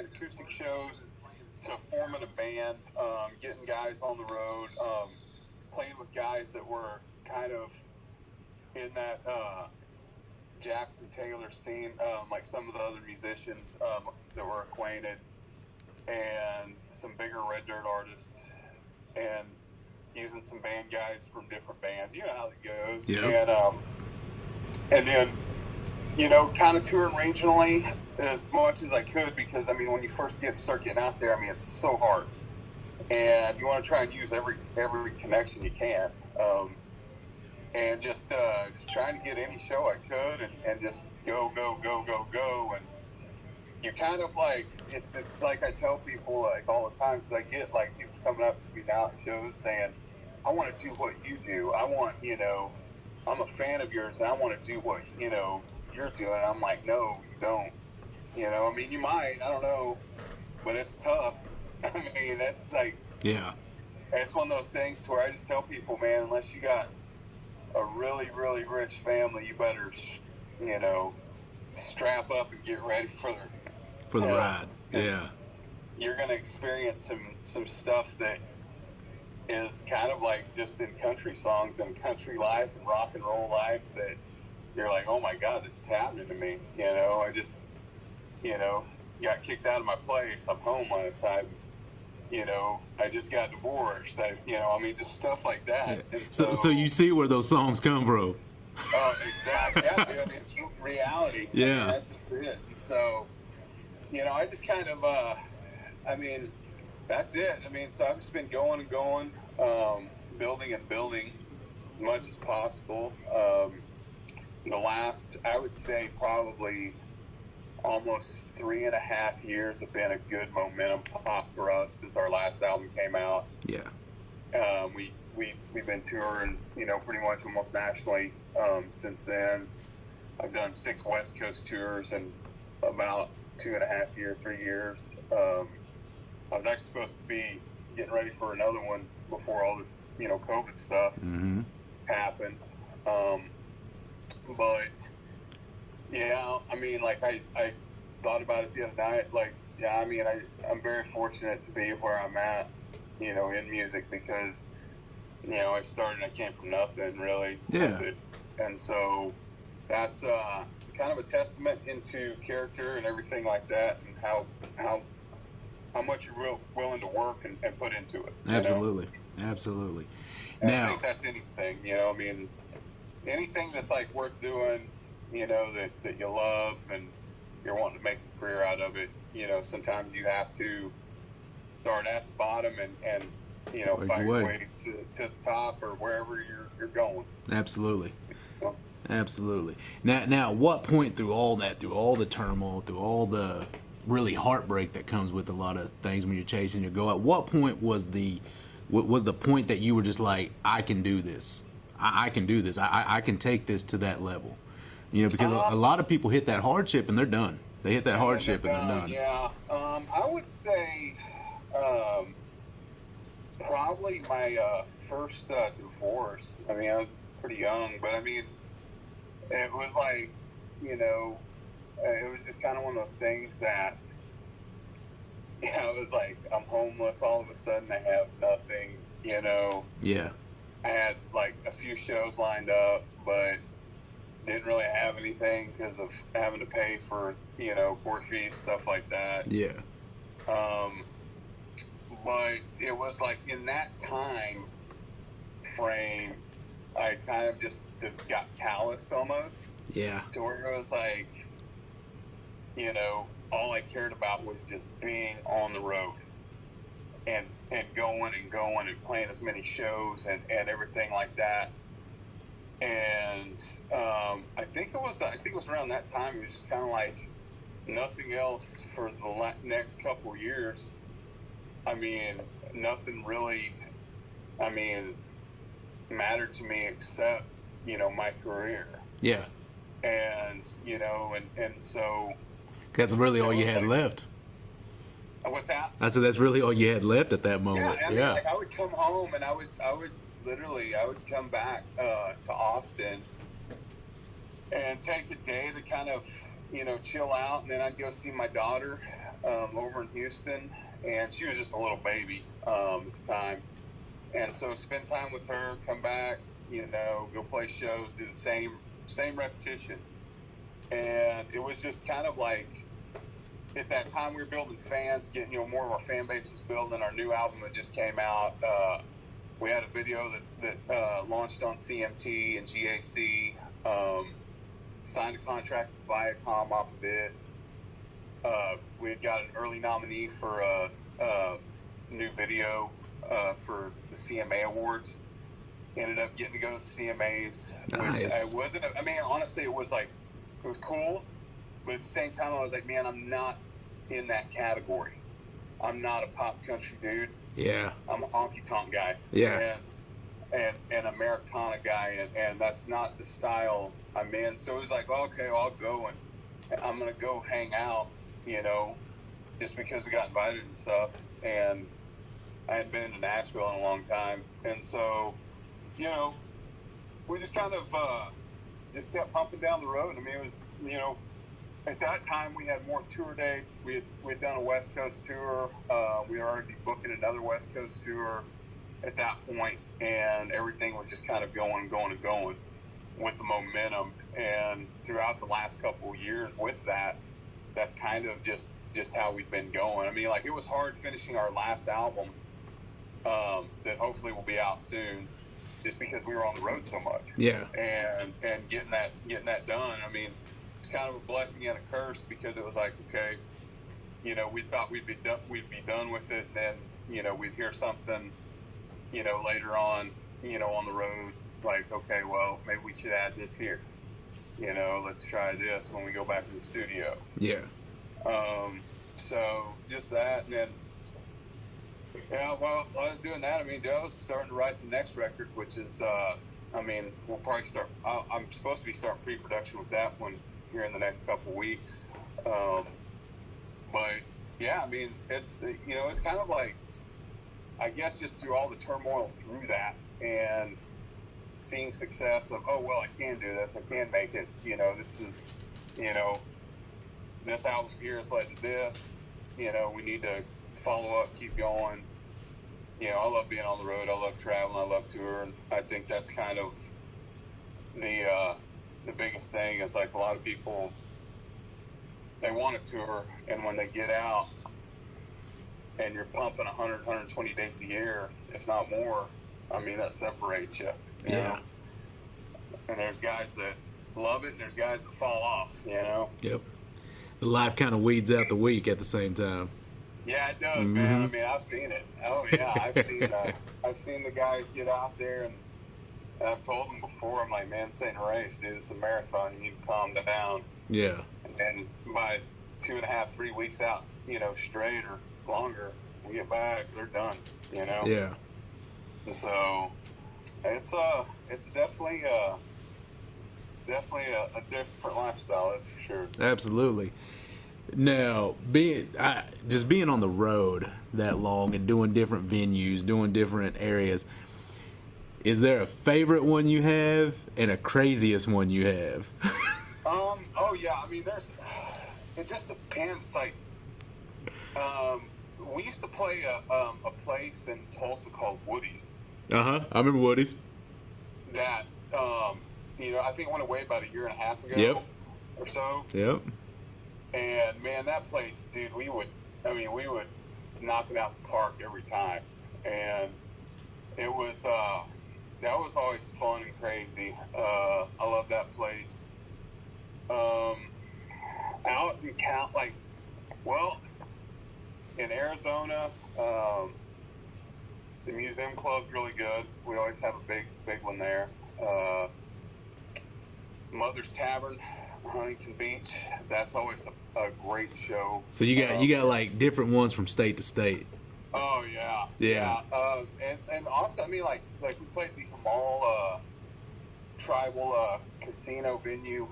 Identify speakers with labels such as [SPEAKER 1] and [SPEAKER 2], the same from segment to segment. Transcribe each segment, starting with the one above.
[SPEAKER 1] playing acoustic shows to forming a band, getting guys on the road, playing with guys that were kind of in that Jackson Taylor scene, like some of the other musicians that were acquainted, and some bigger Red Dirt artists, and using some band guys from different bands. You know how it goes.
[SPEAKER 2] Yeah.
[SPEAKER 1] And then, you know, kind of touring regionally as much as I could, because, I mean, when you first start getting out there, I mean, it's so hard. And you want to try and use every connection you can. And just trying to get any show I could and just go. And you kind of like, it's like I tell people like all the time, because I get like people coming up to me now at shows saying, I want to do what you do. I want, you know, I'm a fan of yours and I want to do what, you know, you're doing. I'm like, no, you don't. You know, I mean, you might, I don't know, but it's tough. I mean, it's like,
[SPEAKER 2] yeah,
[SPEAKER 1] it's one of those things where I just tell people, man, unless you got a really, really rich family, you better, you know, strap up and get ready for
[SPEAKER 2] the ride. Yeah,
[SPEAKER 1] you're going to experience some stuff that is kind of like just in country songs and country life and rock and roll life that you're like, oh my God, this is happening to me. You know, I just, you know, got kicked out of my place. I'm homeless. You know, I just got divorced. You know, I mean, just stuff like that.
[SPEAKER 2] Yeah.
[SPEAKER 1] And
[SPEAKER 2] so you see where those songs come from.
[SPEAKER 1] Exactly. Yeah, dude, I mean, it's reality.
[SPEAKER 2] Yeah.
[SPEAKER 1] I mean, that's it. And so, you know, I just kind of, I mean, that's it. I mean, so I've just been going and going, building and building as much as possible. The last, I would say, probably almost 3.5 years have been a good momentum pop for us since our last album came out.
[SPEAKER 2] Yeah.
[SPEAKER 1] We've been touring, you know, pretty much almost nationally since then. I've done 6 West Coast tours in about 2.5 years, 3 years. I was actually supposed to be getting ready for another one before all this, you know, COVID stuff happened. But yeah, I mean, like I thought about it the other night. Like, yeah, I mean, I'm very fortunate to be where I'm at, you know, in music, because, you know, I came from nothing really.
[SPEAKER 2] Yeah.
[SPEAKER 1] And so that's kind of a testament into character and everything like that, and how much you're willing to work and put into it.
[SPEAKER 2] Absolutely. Absolutely.
[SPEAKER 1] And
[SPEAKER 2] now,
[SPEAKER 1] I think that's anything, you know, I mean, anything that's like worth doing, you know, that you love and you're wanting to make a career out of it, you know, sometimes you have to start at the bottom and you know, find your way to the top or wherever you're going.
[SPEAKER 2] Absolutely. Absolutely. Now, what point through all that, through all the turmoil, through all the really heartbreak that comes with a lot of things when you're chasing your goal, at what point was the point that you were just like, I can do this. I can do this. I can take this to that level. You know, because a lot of people hit that hardship and they're done. They hit that hardship and they're done.
[SPEAKER 1] Yeah. I would say probably my first divorce. I mean, I was pretty young, but I mean, it was like, you know, it was just kind of one of those things that, you know, it was like, I'm homeless. All of a sudden I have nothing, you know.
[SPEAKER 2] Yeah.
[SPEAKER 1] I had like a few shows lined up, but didn't really have anything because of having to pay for, you know, court fees, stuff like that.
[SPEAKER 2] Yeah.
[SPEAKER 1] But it was like in that time frame, I kind of just got callous almost.
[SPEAKER 2] Yeah.
[SPEAKER 1] To where it was like, you know, all I cared about was just being on the road and going and playing as many shows and everything like that. And I think it was around that time. It was just kind of like nothing else for the next couple of years. I mean, nothing really, mattered to me except, you know, my career.
[SPEAKER 2] Yeah.
[SPEAKER 1] And, you know, and so.
[SPEAKER 2] That's really all you had left.
[SPEAKER 1] What's that?
[SPEAKER 2] I said that's really all you had left at that moment.
[SPEAKER 1] Yeah, I mean, like I would come home and I would come back to Austin and take the day to kind of, you know, chill out, and then I'd go see my daughter over in Houston, and she was just a little baby at the time. And so spend time with her, come back, go play shows, do the same repetition. And it was just kind of like, at that time we were building fans, getting, more of our fan base was building. Our new album that just came out, we had a video that launched on CMT and GAC, signed a contract with Viacom off of it. We had got an early nominee for a new video for the CMA Awards. Ended up getting to go to the CMAs.
[SPEAKER 2] Nice.
[SPEAKER 1] Which I wasn't, honestly, it was cool, but at the same time, I was like, man, I'm not in that category. I'm not a pop country dude.
[SPEAKER 2] Yeah.
[SPEAKER 1] I'm a honky tonk guy.
[SPEAKER 2] Yeah.
[SPEAKER 1] And an Americana guy, and that's not the style I'm in. So it was like, okay, well, I'll go and I'm going to go hang out, just because we got invited and stuff. And I hadn't been to Nashville in a long time. And so, we just kind of just kept pumping down the road. I mean, it was, at that time we had more tour dates. We'd done a West Coast tour. We were already booking another West Coast tour at that point, and everything was just kind of going with the momentum. And throughout the last couple of years with that, that's kind of just how we've been going. I mean, it was hard finishing our last album that hopefully will be out soon, just because we were on the road so much.
[SPEAKER 2] Yeah.
[SPEAKER 1] And getting that done. I mean, it's kind of a blessing and a curse, because it was like, okay, we thought we'd be done with it, and then we'd hear something later on on the road, like, okay, well, maybe we should add this here, let's try this when we go back to the studio.
[SPEAKER 2] Yeah.
[SPEAKER 1] So just that, and then while I was doing that, I was starting to write the next record, which is we'll probably start. I'm supposed to be starting pre-production with that one here in the next couple weeks. But yeah, it's kind of like, I guess, just through all the turmoil through that, and seeing success of, oh, well, I can do this, I can make it, this is, this album here is led to this, we need to follow up, keep going. I love being on the road, I love traveling, I love touring. I think that's kind of the biggest thing is, like, a lot of people, they want to tour, and when they get out and you're pumping 100, 120 dates a year, if not more, that separates you. You know? And there's guys that love it, and there's guys that fall off,
[SPEAKER 2] Yep. The life kind of weeds out the week at the same time.
[SPEAKER 1] Yeah, it does, man. I've seen it. Oh, yeah, I've seen the guys get out there, and I've told them before, I'm like, man, this ain't a race, dude. It's a marathon. You need to calm down.
[SPEAKER 2] Yeah.
[SPEAKER 1] And then by 2.5, 3 weeks out, straight or longer, we get back, they're done,
[SPEAKER 2] Yeah.
[SPEAKER 1] And so it's definitely a different lifestyle, that's for sure.
[SPEAKER 2] Absolutely. Now, being on the road that long and doing different venues, doing different areas, is there a favorite one you have and a craziest one you have?
[SPEAKER 1] Oh yeah, it just depends. Like, we used to play a place in Tulsa called Woody's.
[SPEAKER 2] I remember Woody's.
[SPEAKER 1] That I think it went away about 1.5 years ago.
[SPEAKER 2] Yep.
[SPEAKER 1] Or so.
[SPEAKER 2] Yep.
[SPEAKER 1] And man, that place, dude, we would knock it out the park every time, and it was that was always fun and crazy. I love that place. Out in in Arizona, the museum club's really good. We always have a big one there. Mother's Tavern, Huntington Beach. That's always a great show.
[SPEAKER 2] So you got like different ones from state to state.
[SPEAKER 1] Oh yeah.
[SPEAKER 2] Yeah.
[SPEAKER 1] And also, we played the Hamal tribal casino venue.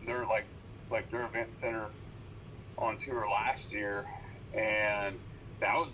[SPEAKER 1] They're like their event center on tour last year, and that was